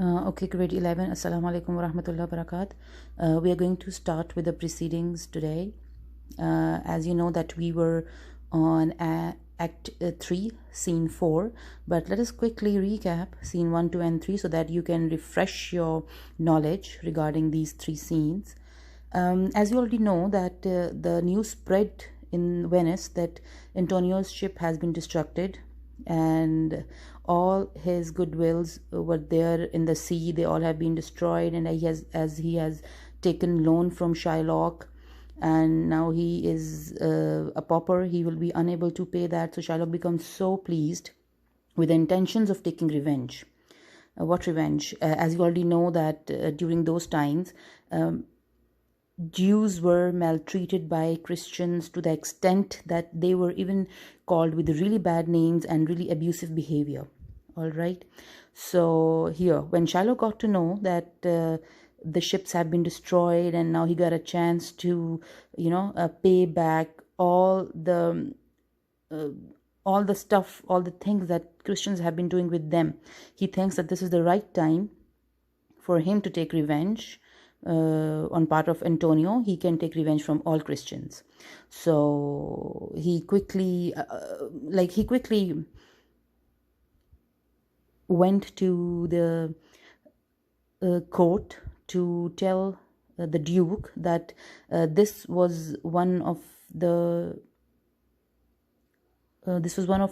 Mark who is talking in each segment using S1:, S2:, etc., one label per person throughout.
S1: Okay, grade 11. Assalamu alaikum wa rahmatullahi wa barakatuh. We are going to start with the proceedings today. As you know that we were on Act 3, Scene 4. But let us quickly recap Scene 1, 2 and 3 so that you can refresh your knowledge regarding these three scenes. As you already know that the news spread in Venice that Antonio's ship has been destructed and all his goodwills were there in the sea. They all have been destroyed, and he has taken loan from Shylock, and now he is a pauper. He will be unable to pay that. So Shylock becomes so pleased with the intentions of taking revenge. What revenge? As you already know that during those times, Jews were maltreated by Christians to the extent that they were even called with really bad names and really abusive behavior. All right. So here, when Shylock got to know that the ships have been destroyed, and now he got a chance to, pay back all the stuff, all the things that Christians have been doing with them, he thinks that this is the right time for him to take revenge. On part of Antonio. He can take revenge from all Christians. So he quickly went to the court to tell the Duke that this was one of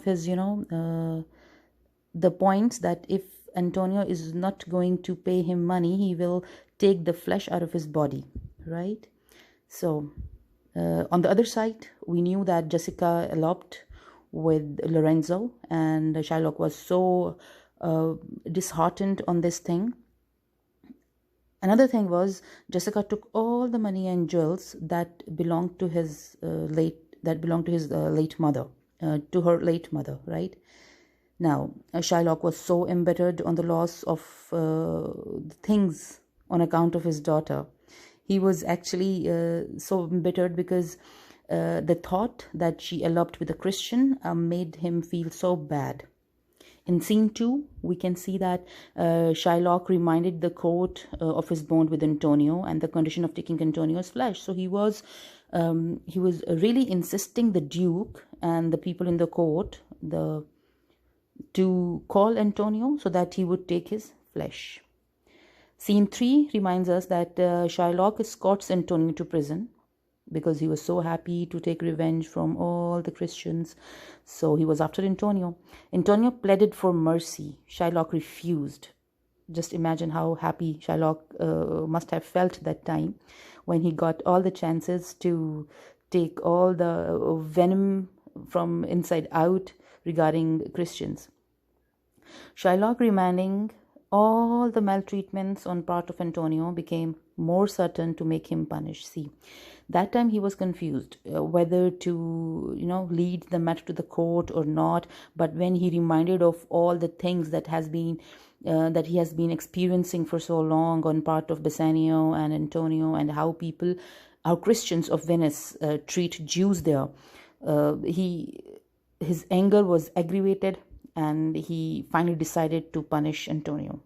S1: his the points, that if Antonio is not going to pay him money, he will take the flesh out of his body, right? So on the other side, we knew that Jessica eloped with Lorenzo, and Shylock was so disheartened on this thing. Another thing was, Jessica took all the money and jewels that belonged to his late mother, to her late mother, right? Now, Shylock was so embittered on the loss of things on account of his daughter. He was actually so embittered because the thought that she eloped with a Christian made him feel so bad. In Scene 2, we can see that Shylock reminded the court of his bond with Antonio and the condition of taking Antonio's flesh. So he was really insisting the Duke and the people in the court to call Antonio so that he would take his flesh. Scene 3 reminds us that Shylock escorts Antonio to prison because he was so happy to take revenge from all the Christians. So he was after Antonio. Antonio pleaded for mercy. Shylock refused. Just imagine how happy Shylock must have felt that time when he got all the chances to take all the venom from inside out regarding Christians. Shylock remanding all the maltreatments on part of Antonio became more certain to make him punished. See, that time he was confused whether to lead the matter to the court or not. But when he reminded of all the things that he has been experiencing for so long on part of Bassanio and Antonio, and how Christians of Venice treat Jews there, his anger was aggravated, and he finally decided to punish Antonio.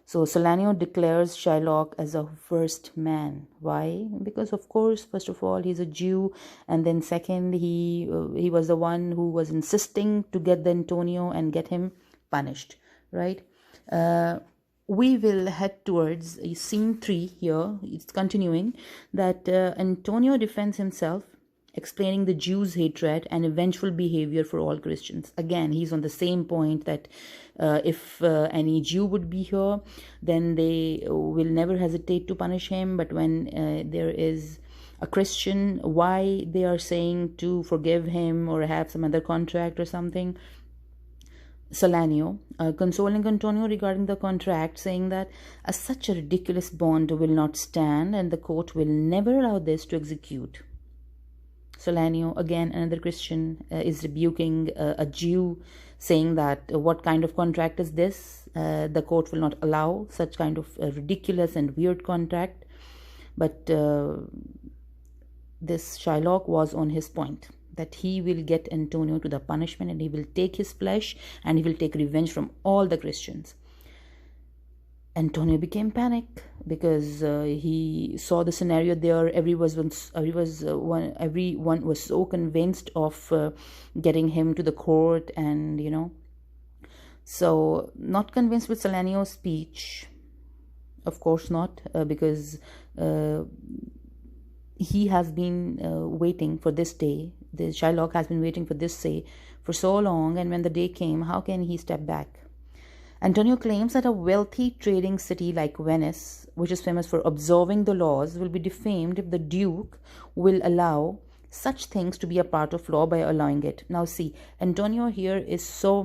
S1: So Salanio declares Shylock as a first man. Why? Because of course, first of all, he's a Jew, and then second, he was the one who was insisting to get the Antonio and get him punished, right? We will head towards Scene 3 here. It's continuing that Antonio defends himself, explaining the Jews' hatred and vengeful behavior for all Christians. Again, he's on the same point that if any Jew would be here, then they will never hesitate to punish him. But when there is a Christian, why they are saying to forgive him or have some other contract or something. Salanio, consoling Antonio regarding the contract, saying that such a ridiculous bond will not stand and the court will never allow this to execute. Salanio, again another Christian, is rebuking a Jew, saying that what kind of contract is this? The court will not allow such kind of ridiculous and weird contract. But this Shylock was on his point, that he will get Antonio to the punishment, and he will take his flesh, and he will take revenge from all the Christians. Antonio became panic because he saw the scenario there. Everyone was so convinced of getting him to the court, and so not convinced with Salanio's speech. Of course not, because uh, he has been waiting for this day. The Shylock has been waiting for this day for so long, and when the day came, how can he step back? Antonio claims that a wealthy trading city like Venice, which is famous for observing the laws, will be defamed if the Duke will allow such things to be a part of law by allowing it. Now, see, Antonio here is so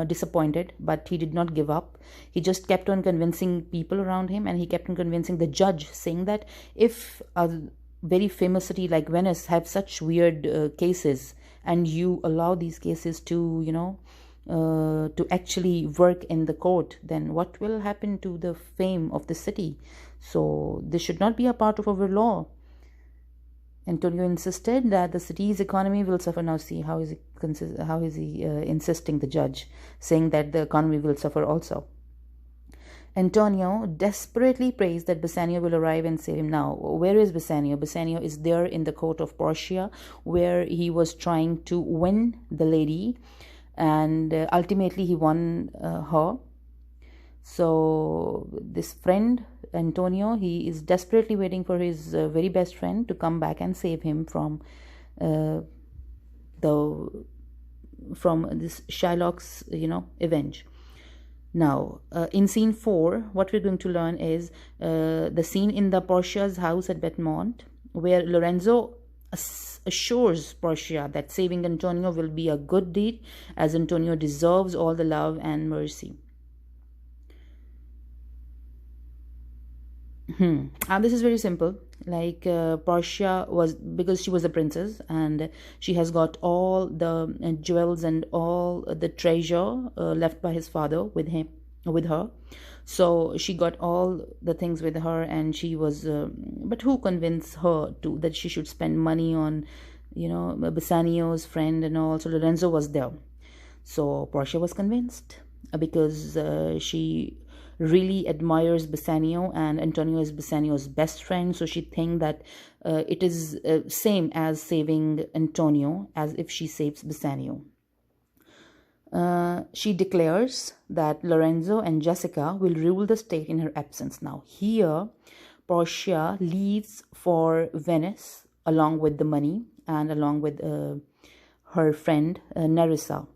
S1: disappointed, but he did not give up. He just kept on convincing people around him, and he kept on convincing the judge, saying that if a very famous city like Venice have such weird cases, and you allow these cases to, to actually work in the court, then what will happen to the fame of the city? So this should not be a part of our law. Antonio insisted that the city's economy will suffer. Now see, how is he insisting, the judge, saying that the economy will suffer also. Antonio desperately prays that Bassanio will arrive and save him. Now, where is Bassanio? Bassanio is there in the court of Portia, where he was trying to win the lady, and ultimately he won her. So this friend Antonio, he is desperately waiting for his very best friend to come back and save him from this Shylock's revenge. Now, in scene 4, what we're going to learn is the scene in the Portia's house at Betmont, where Lorenzo assures Portia that saving Antonio will be a good deed, as Antonio deserves all the love and mercy. This is very simple. Like Portia was, because she was a princess and she has got all the jewels and all the treasure left by his father with her. So she got all the things with her, and she was. But who convinced her to that she should spend money on, Bassanio's friend and all? So Lorenzo was there. So Portia was convinced because she really admires Bassanio, and Antonio is Bassanio's best friend. So she thinks that it is same as saving Antonio as if she saves Bassanio. She declares that Lorenzo and Jessica will rule the state in her absence. Now here, Portia leaves for Venice along with the money and along with her friend Nerissa,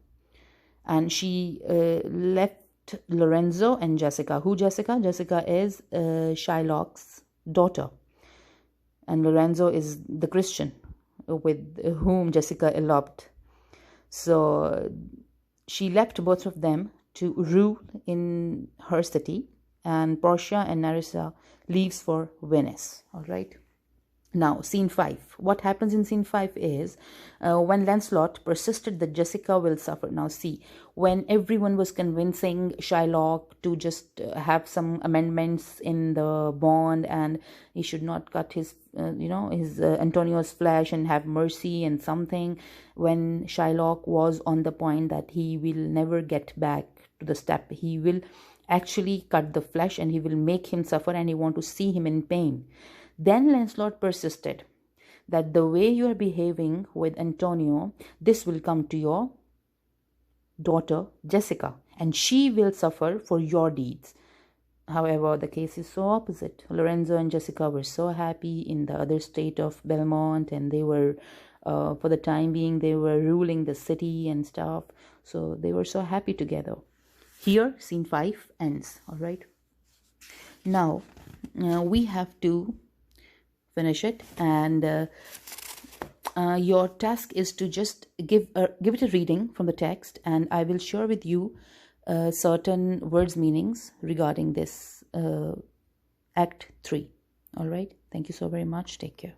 S1: and she left Lorenzo and Jessica. Who Jessica? Jessica is Shylock's daughter, and Lorenzo is the Christian with whom Jessica eloped. So she left both of them to rule in her city, and Portia and Nerissa leaves for Venice. All right. Now, scene 5. What happens in scene 5 is when Lancelot persisted that Jessica will suffer. Now, see, when everyone was convincing Shylock to just have some amendments in the bond, and he should not cut his, his Antonio's flesh and have mercy and something, when Shylock was on the point that he will never get back to the step, he will actually cut the flesh and he will make him suffer, and he want to see him in pain. Then Lancelot persisted that the way you are behaving with Antonio, this will come to your daughter Jessica, and she will suffer for your deeds. However, the case is so opposite. Lorenzo and Jessica were so happy in the other state of Belmont, and they were, for the time being, they were ruling the city and stuff. So they were so happy together. Here, scene 5 ends. All right. Now, we have to finish it, and your task is to just give it a reading from the text, and I will share with you certain words meanings regarding this act 3. All right, thank you so very much. Take care.